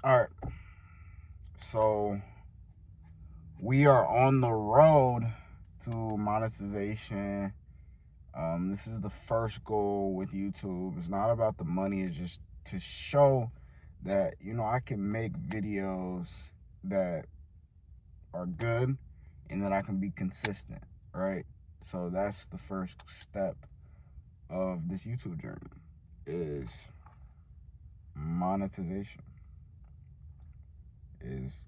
All right. So we are on the road to monetization. This is the first goal with YouTube. It's not about the money. It's just to show that, I can make videos that are good and that I can be consistent, right? So that's the first step of this YouTube journey is monetization is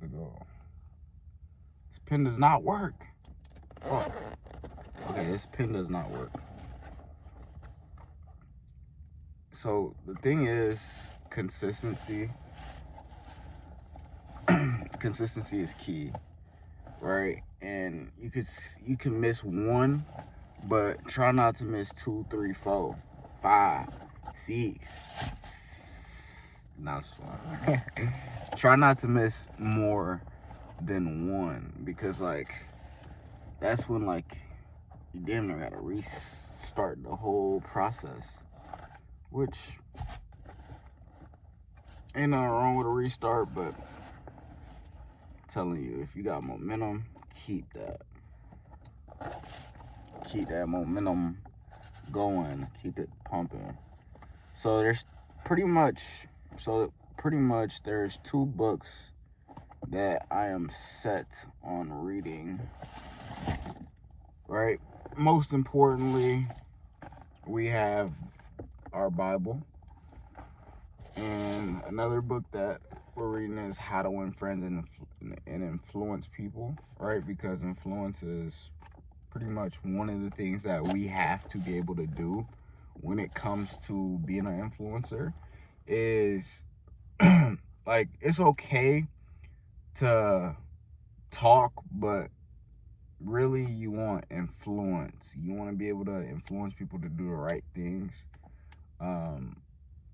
the goal. This pen does not work. Fuck. Okay, this pen does not work. So the thing is consistency. Consistency is key, right? And you can miss one, but try not to miss 2, 3, 4, 5, 6. Not fun. Try not to miss more than one, because that's when you damn near gotta restart the whole process, which ain't nothing wrong with a restart, but I'm telling you, if you got momentum, keep that momentum going, keep it pumping. So pretty much there's 2 books that I am set on reading, right? Most importantly, we have our Bible, and another book that we're reading is How to Win Friends and Influence People, right? Because influence is pretty much one of the things that we have to be able to do when it comes to being an influencer is it's okay to talk, but really you want influence. You want to be able to influence people to do the right things. And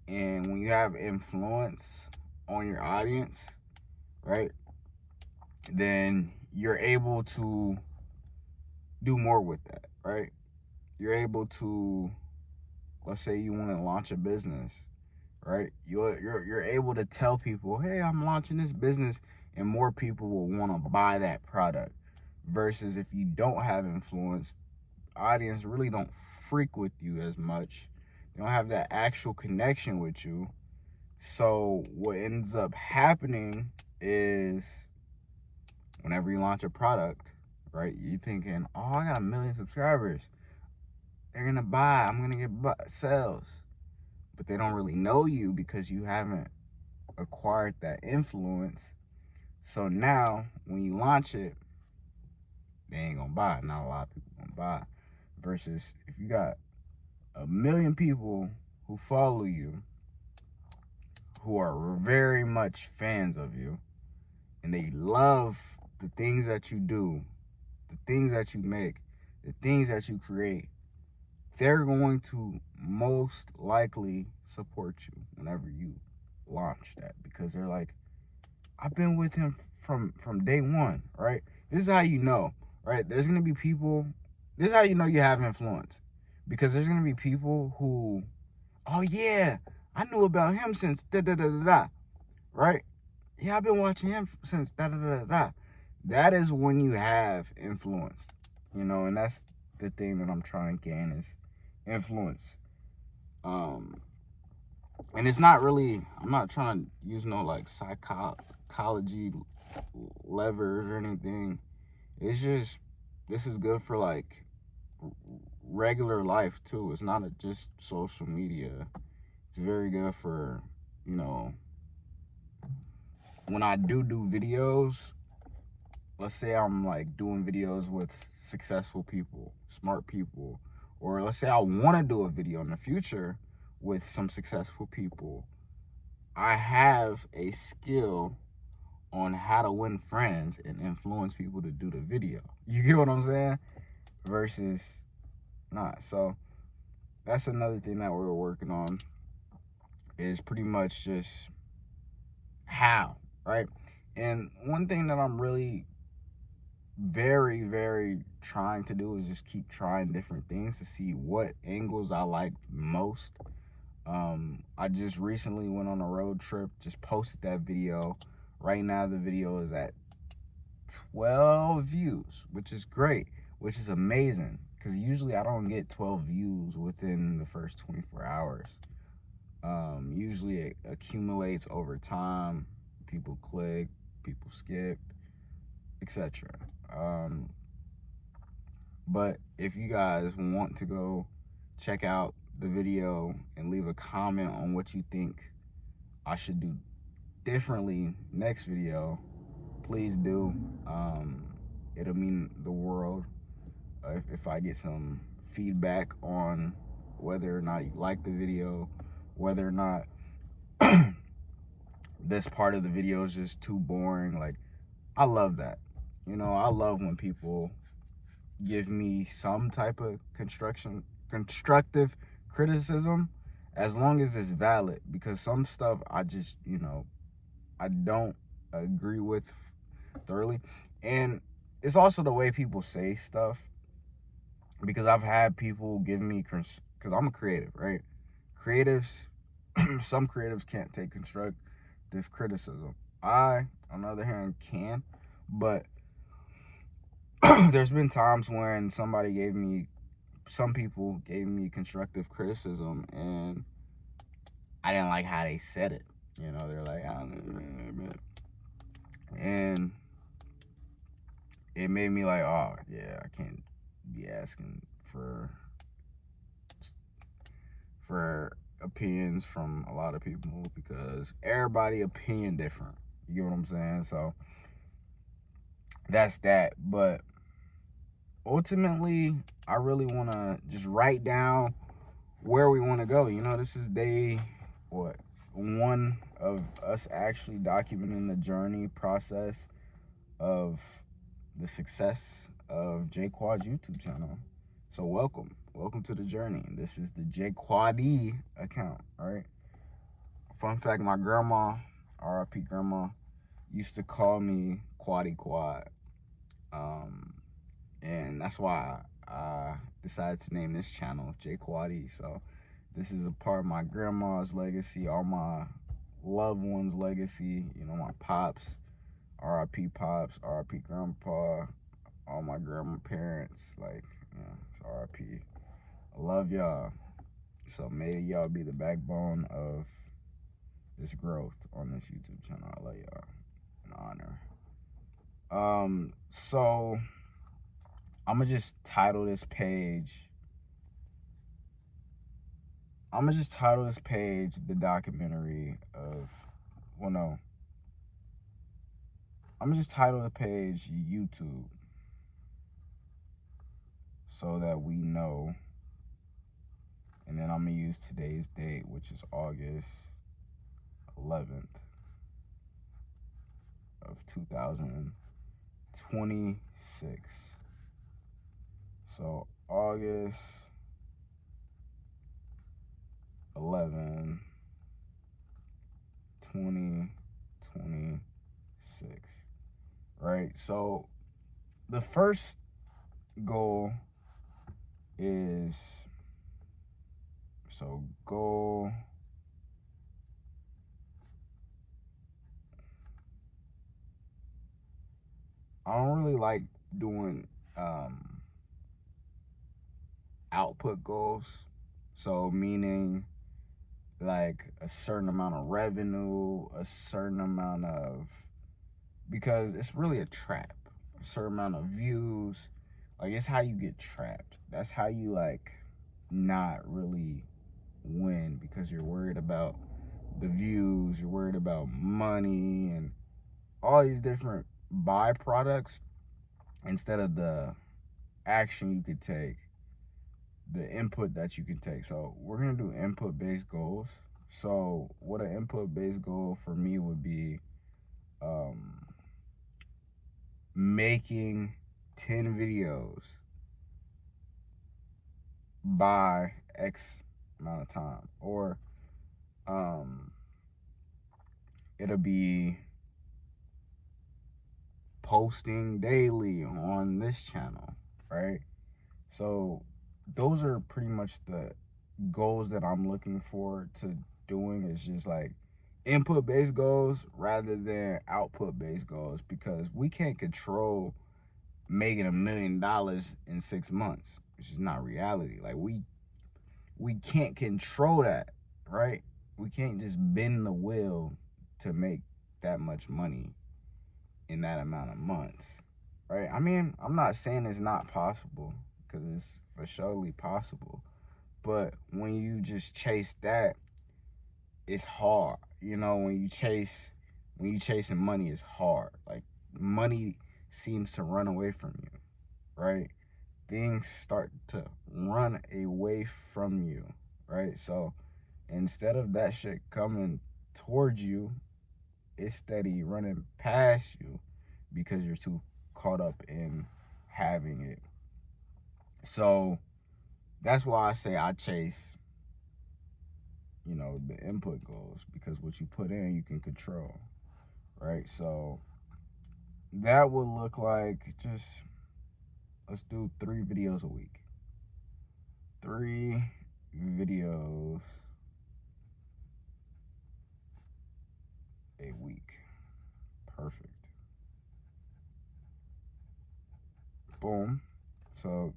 when you have influence on your audience, right, then you're able to do more with that, right? You're able to, let's say you want to launch a business, right? You're able to tell people, hey, I'm launching this business, and more people will want to buy that product. Versus if you don't have influence, audience really don't freak with you as much. They don't have that actual connection with you. So what ends up happening is whenever you launch a product, right, you're thinking, oh, I got 1 million subscribers. They're gonna buy. I'm gonna get sales. But they don't really know you because you haven't acquired that influence. So now when you launch it, they ain't gonna buy. Not a lot of people gonna buy. Versus if you got 1 million people who follow you, who are very much fans of you, and they love the things that you do, the things that you make, the things that you create, they're going to most likely support you whenever you launch that, because they're like, I've been with him from day one, right? This is how you know, right? There's gonna be people. This is how you know you have influence, because there's gonna be people who, oh yeah, I knew about him since da da da da da, right? Yeah, I've been watching him since da da da da da. That is when you have influence, and that's the thing that I'm trying to gain is influence. And it's not really, I'm not trying to use no psychology levers or anything. It's just, this is good for regular life too. It's not just social media. It's very good for, you know, when I do videos. Let's say I'm doing videos with successful people, smart people, or let's say I want to do a video in the future with some successful people. I have a skill on how to win friends and influence people to do the video. You get what I'm saying? Versus not. So that's another thing that we're working on, is pretty much just how, right? And one thing that I'm really very, very trying to do is just keep trying different things to see what angles I like most. I just recently went on a road trip, just posted that video. Right now the video is at 12 views, which is great, which is amazing, because usually I don't get 12 views within the first 24 hours. Usually it accumulates over time. People click, people skip, etc. But if you guys want to go check out the video and leave a comment on what you think I should do differently next video, please do. It'll mean the world if I get some feedback on whether or not you like the video, whether or not this part of the video is just too boring. Like, I love that. You know, I love when people give me some type of constructive criticism, as long as it's valid, because some stuff I just, I don't agree with thoroughly. And it's also the way people say stuff, because I've had people give me, because I'm a creative, right? Creatives, some creatives can't take constructive criticism. I, on the other hand, can, but there's been times when some people gave me constructive criticism, and I didn't like how they said it. They're like, and it made me like, oh yeah, I can't be asking for opinions from a lot of people, because everybody opinion different. You get what I'm saying? So that's that. But ultimately, I really want to just write down where we want to go. This is day one of us actually documenting the journey process of the success of J Quad's YouTube channel. So welcome to the journey. This is the J Quad account. All right. Fun fact: my grandma, R.I.P. grandma, used to call me Quaddy Quad. And that's why I decided to name this channel J Quaddy. So this is a part of my grandma's legacy, all my loved ones' legacy. My pops, R.I.P. pops, R.I.P. grandpa, all my grandparents. It's R.I.P. I love y'all. So may y'all be the backbone of this growth on this YouTube channel. I love y'all. An honor. So I'm gonna just title this page the documentary of, I'm gonna just title the page YouTube, so that we know. And then I'm gonna use today's date, which is August 11th of 2026. So August 11, 2026. Right? So the first goal is, I don't really like doing output goals. So meaning like a certain amount of revenue, a certain amount of, because it's really a trap. A certain amount of views. Like, it's how you get trapped. That's how you not really win, because you're worried about the views, you're worried about money and all these different byproducts, instead of the action you could take, the input that you can take. So we're gonna do input-based goals. So what an input-based goal for me would be, making 10 videos by X amount of time, or it'll be posting daily on this channel, right? So those are pretty much the goals that I'm looking forward to doing is just like input based goals rather than output based goals, because we can't control making $1 million in 6 months, which is not reality. Like we can't control that, right? We can't just bend the wheel to make that much money in that amount of months, right? I mean, I'm not saying it's not possible, because it's for surely possible. But when you just chase that, it's hard. You know, when you chasing money, it's hard. Like money seems to run away from you, right? Things start to run away from you, right? So instead of that shit coming towards you, it's steady running past you because you're too caught up in having it. So that's why I say I chase, the input goals, because what you put in, you can control, right? So that would look like, just let's do 3 videos a week. 3 videos a week. Perfect. Boom. So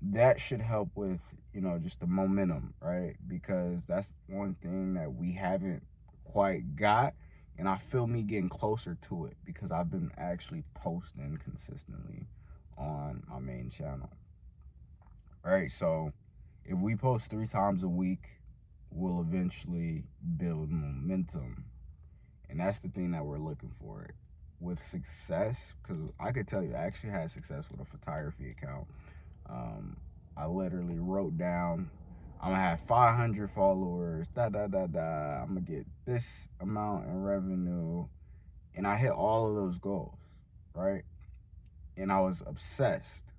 that should help with, just the momentum, right? Because that's one thing that we haven't quite got. And I feel me getting closer to it because I've been actually posting consistently on my main channel. Right? So if we post 3 times a week, we'll eventually build momentum. And that's the thing that we're looking for with success. Because I could tell you, I actually had success with a photography account. I literally wrote down, I'm gonna have 500 followers, I'm gonna get this amount in revenue, and I hit all of those goals, right? And I was obsessed,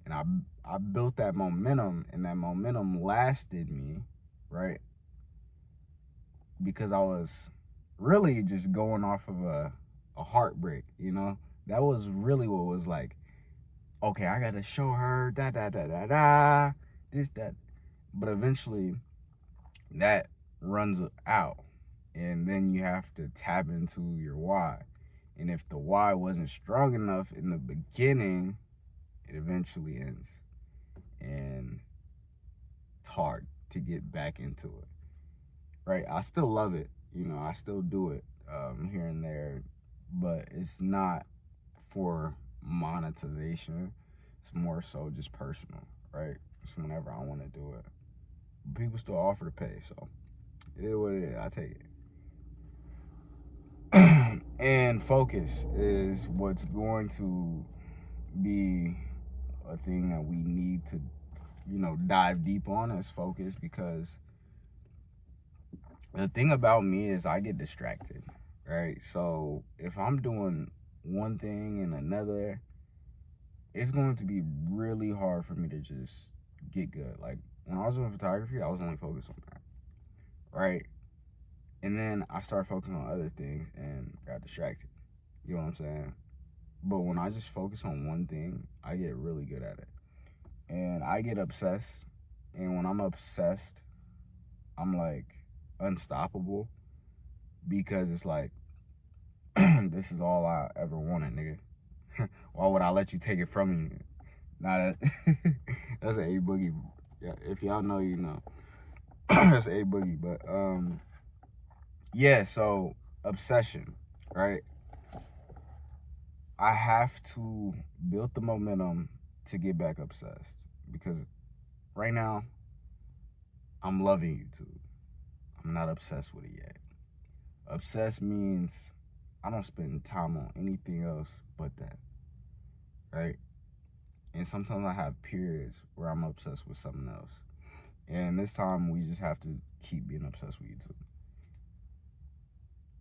and I built that momentum, and that momentum lasted me, right? Because I was really just going off of a heartbreak, That was really what was like, okay, I gotta show her this, that. But eventually that runs out. And then you have to tap into your why. And if the why wasn't strong enough in the beginning, it eventually ends. And it's hard to get back into it. Right? I still love it. I still do it here and there. But it's not for monetization. It's more so just personal, right? It's whenever I want to do it. People still offer to pay, so it is what it is. I take it. And focus is what's going to be a thing that we need to, dive deep on, is focus, because the thing about me is I get distracted, right? So if I'm doing one thing and another, it's going to be really hard for me to just get good. Like when I was doing photography, I was only focused on that, right? And then I started focusing on other things and got distracted. You know what I'm saying? But when I just focus on one thing, I get really good at it. And I get obsessed. And when I'm obsessed, I'm like unstoppable, because it's like, this is all I ever wanted, nigga. Why would I let you take it from me? Nah, that's an A Boogie. Yeah, if y'all know, you know. That's A Boogie. But yeah, so obsession, right? I have to build the momentum to get back obsessed, because right now I'm loving YouTube. I'm not obsessed with it yet. Obsessed means I don't spend time on anything else but that, right? And sometimes I have periods where I'm obsessed with something else. And this time we just have to keep being obsessed with YouTube.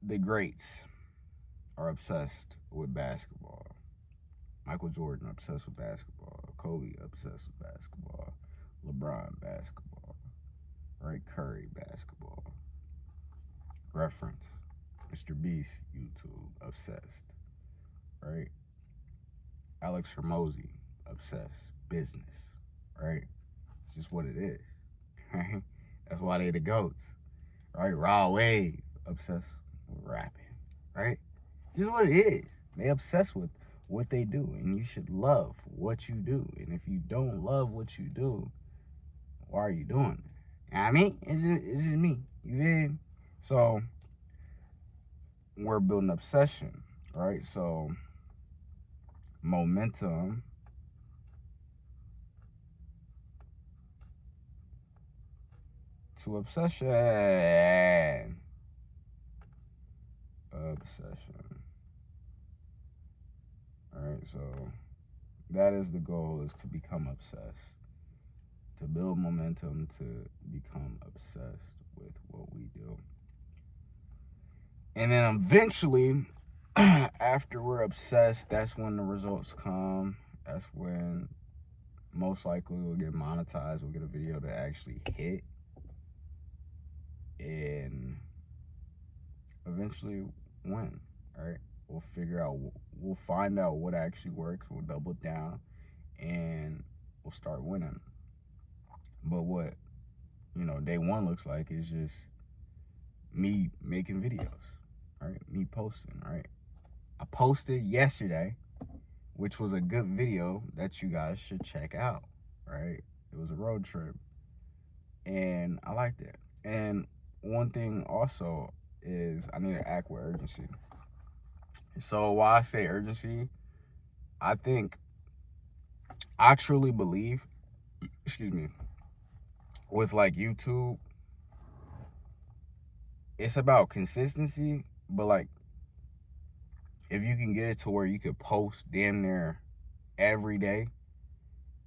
The greats are obsessed with basketball. Michael Jordan, obsessed with basketball. Kobe, obsessed with basketball. LeBron, basketball. Right? Curry, basketball. Reference, Mr. Beast, YouTube, obsessed. Right? Alex Hermosi, obsessed. Business. Right? It's just what it is. right? That's why they the GOATs, right? Raw Wave, obsessed with rapping, right? Just what it is. They obsessed with what they do, and you should love what you do. And if you don't love what you do, why are you doing it? You know what I mean? It's just me. You feel me? So we're building obsession, right? So momentum to obsession. Obsession. All right, so that is the goal, is to become obsessed, to build momentum, to become obsessed with what we do. And then eventually, after we're obsessed, that's when the results come. That's when most likely we'll get monetized. We'll get a video to actually hit. And eventually win, right? We'll find out what actually works. We'll double down and we'll start winning. But what, day one looks like is just me making videos, right? Me posting, right? I posted yesterday, which was a good video that you guys should check out, right? It was a road trip and I liked it. And one thing also is I need to act with urgency. So why I say urgency, I truly believe, excuse me, with like YouTube, it's about consistency, but like if you can get it to where you could post damn near every day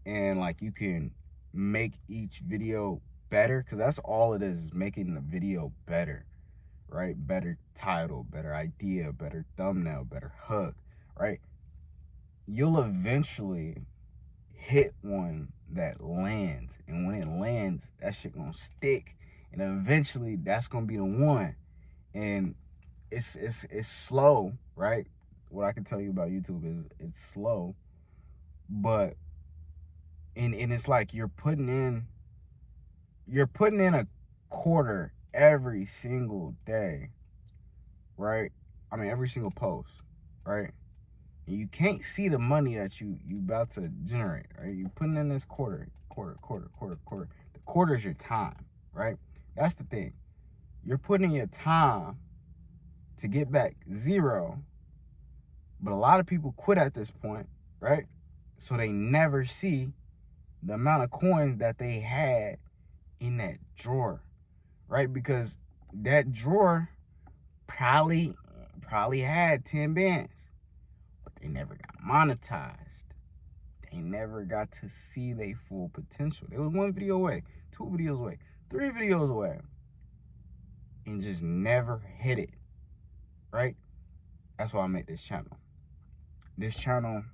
and like you can make each video better, because that's all it is making the video better, right? Better title, better idea, better thumbnail, better hook, right? You'll eventually hit one that lands, and when it lands, that shit gonna stick, and eventually that's gonna be the one. And it's slow, right? What I can tell you about YouTube is it's slow, but and it's like you're putting in a quarter every single day, right? I mean every single post, right? And you can't see the money that you about to generate, right? You're putting in this quarter. The quarter is your time, right? That's the thing. You're putting in your time to get back zero, but a lot of people quit at this point, right? So they never see the amount of coins that they had in that drawer, right? Because that drawer probably had 10 bands, but they never got monetized. They never got to see their full potential. They was one video away, 2 videos away, 3 videos away, and just never hit it, right? That's why I made this channel. This channel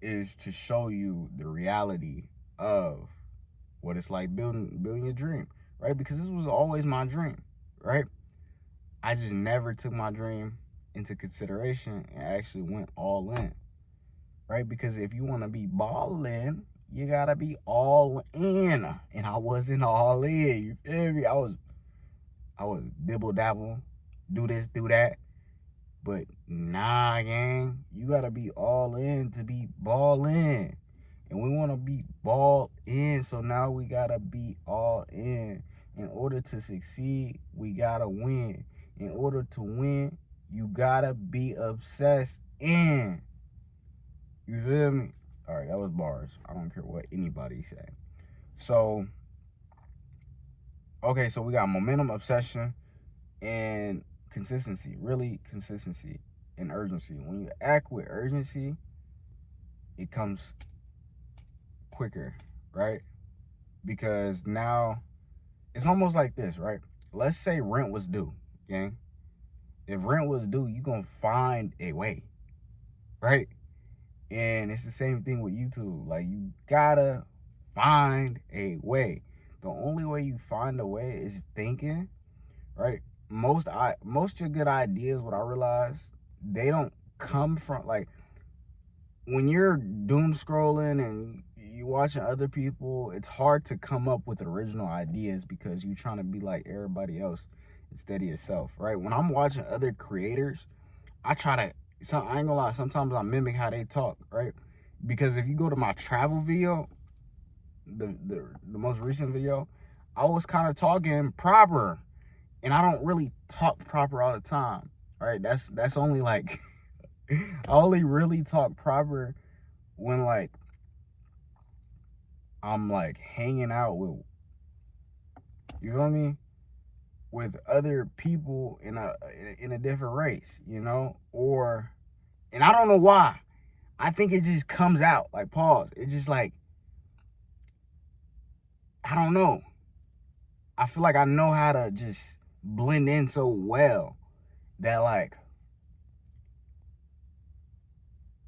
is to show you the reality of what it's like building your dream, right? Because this was always my dream, right? I just never took my dream into consideration and actually went all in, right? Because if you want to be balling, you gotta be all in, and I wasn't all in. You feel me? I was dibble dabble, do this, do that, but nah, gang, you gotta be all in to be ball in. And we want to be ball in, so now we gotta be all in. In order to succeed, we gotta win. In order to win, you gotta be obsessed in. You feel me? All right, that was bars. I don't care what anybody say. So, okay, so we got momentum, obsession, and consistency. Really, consistency and urgency. When you act with urgency, it comes quicker, right? Because now it's almost like this, right? Let's say rent was due, gang. If rent was due, you're gonna find a way, right? And it's the same thing with YouTube. Like, you gotta find a way. The only way you find a way is thinking, right? Most your good ideas, what I realize, they don't come from, like, when you're doom scrolling and you watching other people, it's hard to come up with original ideas because you're trying to be like everybody else instead of yourself, right? When I'm watching other creators, I try to, so I ain't gonna lie, sometimes I mimic how they talk, right? Because if you go to my travel video, the most recent video, I was kind of talking proper, and I don't really talk proper all the time, right? That's only like I only really talk proper when like I'm like hanging out with, you know what I mean, with other people in a different race, you know, or, and I don't know why. I think it just comes out like pause. It's just like, I don't know. I feel like I know how to just blend in so well that like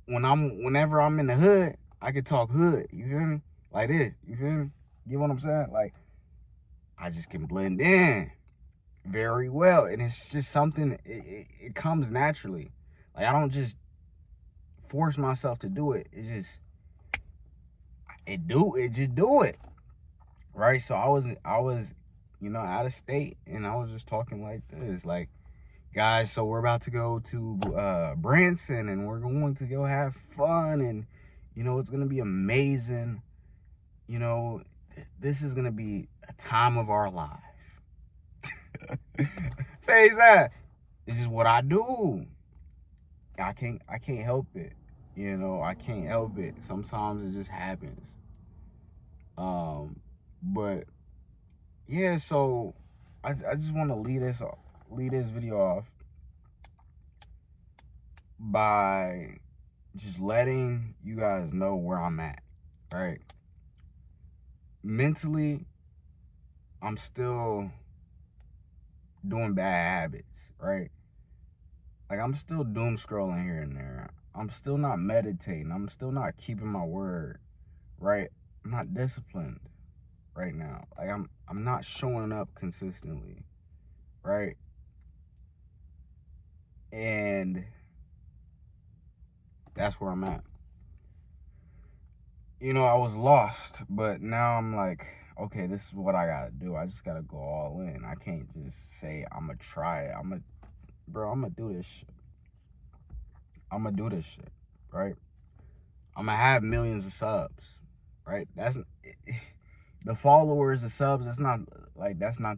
whenever I'm in the hood, I can talk hood. You feel me? Like this. You feel me? You know what I'm saying? Like I just can blend in very well, and it's just something. It comes naturally. Like I don't just force myself to do it. It just do it. Right? So I was out of state, and I was just talking like this, like, guys, so we're about to go to Branson, and we're going to go have fun, and it's gonna be amazing. This is gonna be a time of our life. Phase that. This is what I do. I can't help it. I can't help it. Sometimes it just happens. But yeah, so I just want to lead this video off by just letting you guys know where I'm at, right? Mentally, I'm still doing bad habits, right? Like I'm still doom scrolling here and there. I'm still not meditating. I'm still not keeping my word, right? I'm not disciplined right now. Like I'm not showing up consistently, right? And that's where I'm at. I was lost, but now I'm like, okay, this is what I gotta do. I just gotta go all in. I can't just say I'm gonna try it. I'm gonna do this shit. I'm gonna do this shit, right? I'm gonna have millions of subs, right? That's the followers, the subs. That's not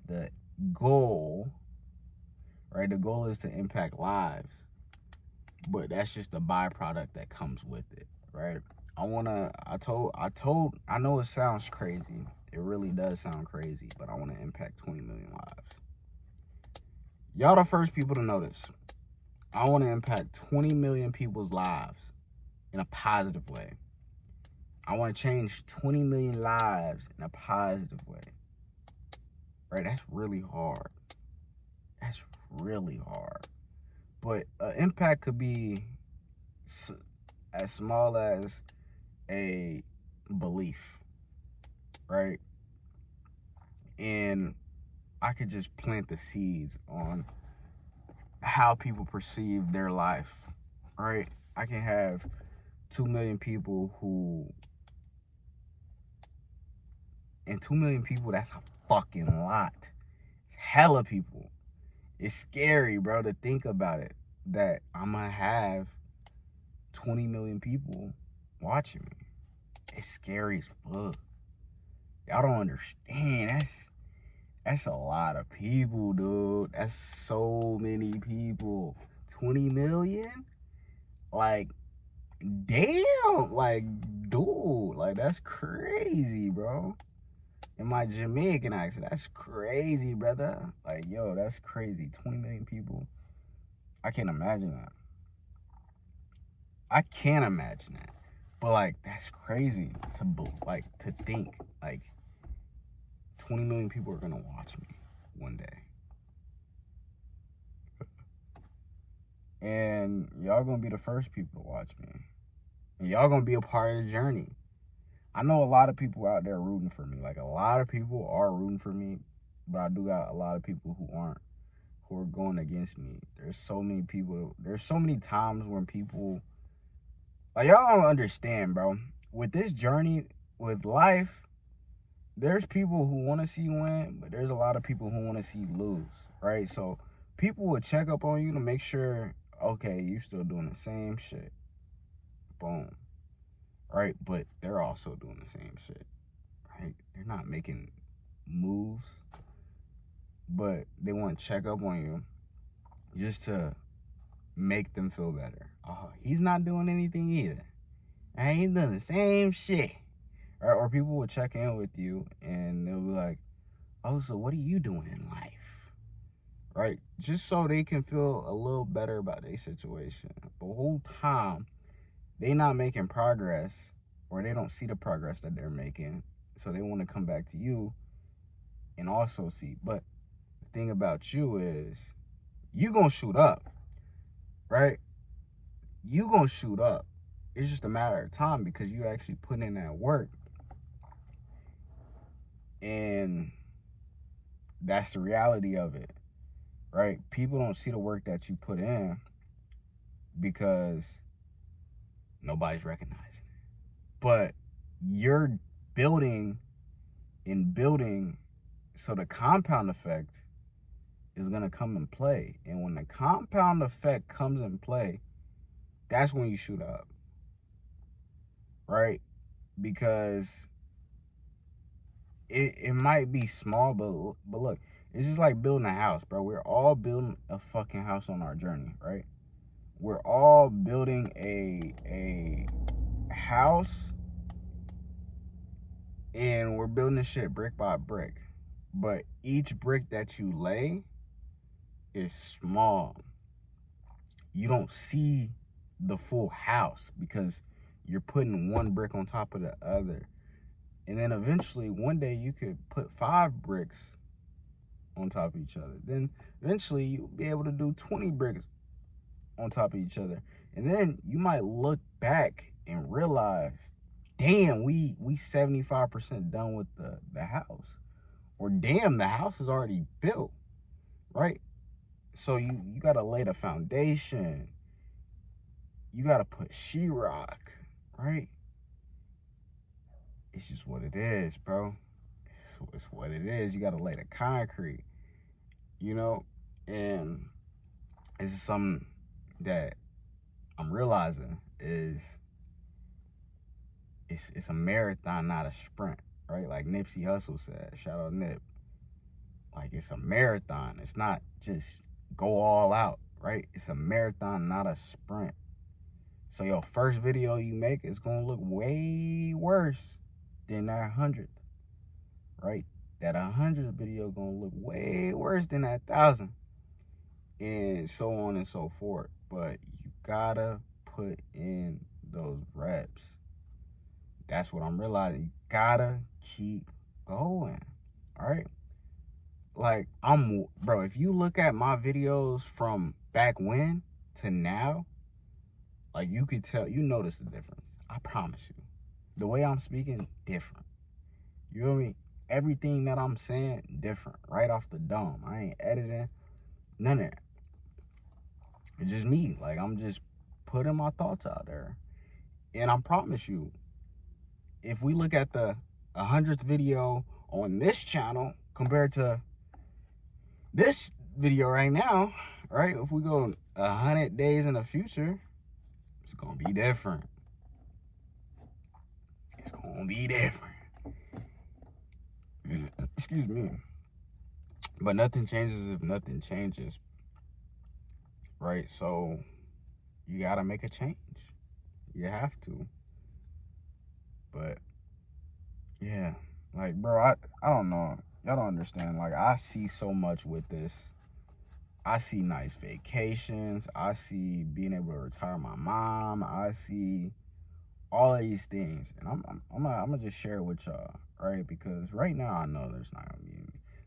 the goal, right? The goal is to impact lives, but that's just the byproduct that comes with it, right? I know it sounds crazy. It really does sound crazy, but I want to impact 20 million lives. Y'all the first people to notice. I want to impact 20 million people's lives in a positive way. I want to change 20 million lives in a positive way. Right? That's really hard. That's really hard. But impact could be as small as a belief, right? And I could just plant the seeds on how people perceive their life, right? I can have 2 million people and 2 million people, that's a fucking lot. It's hella people. It's scary, bro, to think about it, that I'm gonna have 20 million people watching me. It's scary as fuck. Y'all don't understand. That's a lot of people, dude. That's so many people. 20 million? Like, damn. Like, dude. Like, that's crazy, bro. In my Jamaican accent, that's crazy, brother. Like, yo, that's crazy. 20 million people. I can't imagine that. I can't imagine that. But, like, that's crazy to think. Like, 20 million people are going to watch me one day. And y'all going to be the first people to watch me. And y'all going to be a part of the journey. I know a lot of people out there rooting for me. Like, a lot of people are rooting for me. But I do got a lot of people who aren't. Who are going against me. There's so many people. There's so many times when people... Like, y'all don't understand, bro. With this journey, with life, there's people who want to see you win, but there's a lot of people who want to see you lose, right? So people will check up on you to make sure, okay, you still doing the same shit. Boom. Right? But they're also doing the same shit, right? They're not making moves, but they want to check up on you just to make them feel better. Oh, he's not doing anything either. And he's doing the same shit. Right? Or people will check in with you and they'll be like, oh, so what are you doing in life? Right? Just so they can feel a little better about their situation. The whole time, they not making progress, or they don't see the progress that they're making. So they want to come back to you and also see. But the thing about you is you gonna shoot up, right? You gonna shoot up. It's just a matter of time because you actually put in that work. And that's the reality of it, right? People don't see the work that you put in because nobody's recognizing it. But you're building and building, so the compound effect is going to come in play. And when the compound effect comes in play, that's when you shoot up, right? Because it might be small, but look, it's just like building a house, bro. We're all building a fucking house on our journey, right? We're all building a house, and we're building this shit brick by brick. But each brick that you lay is small. You don't see the full house because you're putting one brick on top of the other. And then eventually, one day, you could put 5 bricks on top of each other. Then eventually, you'll be able to do 20 bricks on top of each other. And then you might look back and realize, damn, we 75% done with the house. Or damn, the house is already built, right? So you got to lay the foundation. You got to put sheetrock, right? It's just what it is, bro. It's what it is. You got to lay the concrete, you know? And this is something that I'm realizing is it's a marathon, not a sprint, right? Like Nipsey Hussle said, shout out Nip. Like, it's a marathon. It's not just go all out, right? It's a marathon, not a sprint. So your first video you make is going to look way worse than that 100th, right? That 100th video going to look way worse than that 1,000, and so on and so forth. But you gotta put in those reps. That's what I'm realizing. You gotta keep going, all right? Like, bro, if you look at my videos from back when to now, like, you could tell, you notice the difference. I promise you. The way I'm speaking, different. You know what I mean? Everything that I'm saying, different. Right off the dome. I ain't editing, none of that. It's just me. Like, I'm just putting my thoughts out there. And I promise you, if we look at the 100th video on this channel compared to this video right now, right? If we go 100 days in the future, it's gonna be different. It's gonna be different. Excuse me. But nothing changes if nothing changes, right? So you gotta make a change. You have to. But yeah, like, bro, I don't know. Y'all don't understand. Like, I see so much with this. I see nice vacations. I see being able to retire my mom. I see all of these things, and I'm gonna just share it with y'all, right? Because right now I know there's not gonna be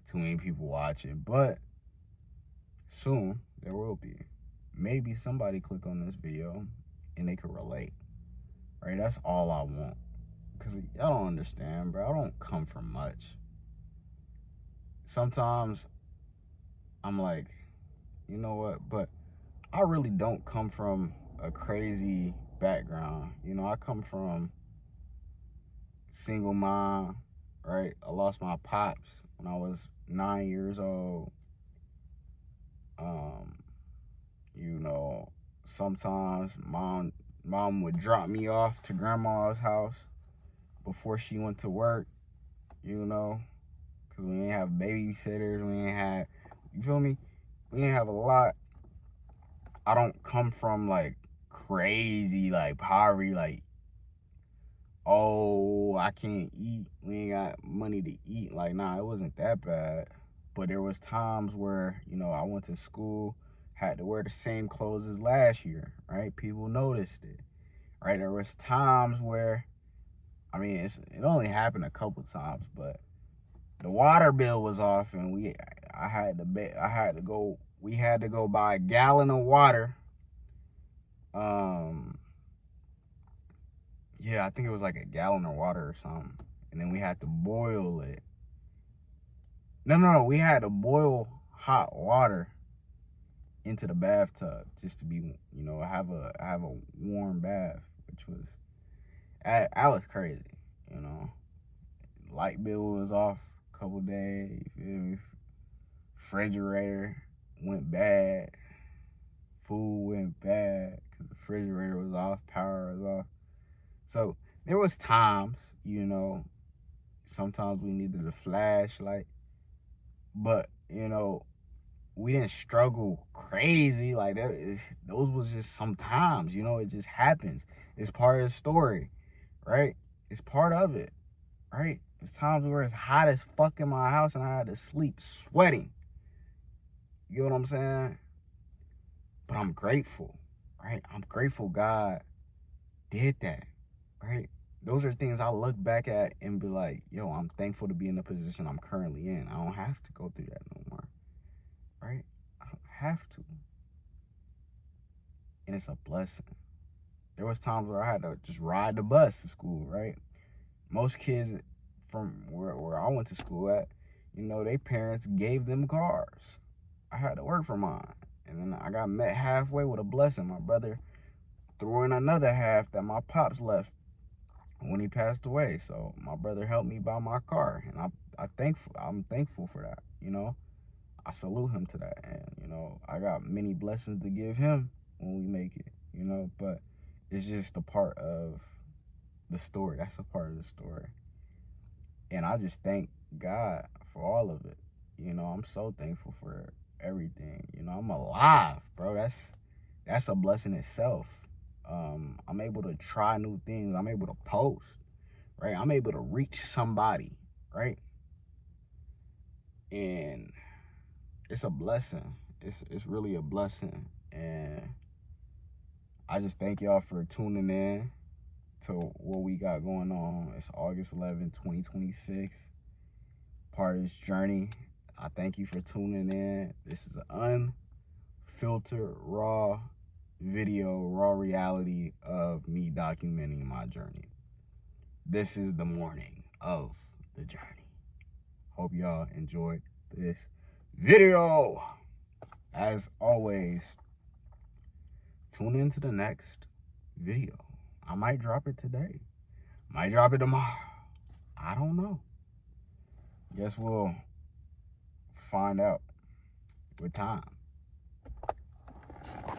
too many people watching, but soon there will be. Maybe somebody click on this video and they can relate, right? That's all I want. Because y'all don't understand, bro. I don't come from much. Sometimes I'm like, you know what? But I really don't come from a crazy background. You know, I come from single mom, right? I lost my pops when I was 9 years old. Um, you know, sometimes mom would drop me off to grandma's house before she went to work, you know, because we ain't have babysitters, we ain't have, you feel me? We ain't have a lot. I don't come from like crazy like poverty, like, oh, I can't eat, we ain't got money to eat. Like, nah, it wasn't that bad. But there was times where, you know, I went to school, had to wear the same clothes as last year, right? People noticed it, right? There was times where, I mean, it only happened a couple times, but the water bill was off, and we had to go buy a gallon of water. Yeah, I think it was like a gallon of water or something, and then we had to boil it. No, we had to boil hot water into the bathtub just to be, you know, have a warm bath, which was, that was crazy, you know. Light bill was off a couple days, you feel me? Refrigerator went bad, food went bad because the refrigerator was off, power was off. So there was times, you know, sometimes we needed a flashlight, but, you know, we didn't struggle crazy like that. Those was just sometimes, you know, it just happens. It's part of the story, right? It's part of it, right? There's times where it's hot as fuck in my house and I had to sleep sweating. You know what I'm saying? But I'm grateful, right? I'm grateful God did that, right? Those are things I look back at and be like, yo, I'm thankful to be in the position I'm currently in. I don't have to go through that no more, right? I don't have to. And it's a blessing. There was times where I had to just ride the bus to school, right? Most kids from where I went to school at, you know, their parents gave them cars. I had to work for mine. And then I got met halfway with a blessing. My brother threw in another half that my pops left when he passed away. So my brother helped me buy my car. And I'm thankful for that, you know. I salute him to that. And, you know, I got many blessings to give him when we make it, you know, but it's just a part of the story. That's a part of the story. And I just thank God for all of it. You know, I'm so thankful for everything. You know, I'm alive, bro. That's a blessing itself. I'm able to try new things. I'm able to post, right? I'm able to reach somebody, right? And it's a blessing. It's really a blessing. And I just thank y'all for tuning in to what we got going on. It's August 11th, 2026. Part of this journey. I thank you for tuning in. This is an unfiltered, raw video, raw reality of me documenting my journey. This is the morning of the journey. Hope y'all enjoyed this video. As always, tune into the next video. I might drop it today. Might drop it tomorrow. I don't know. Guess we'll find out with time.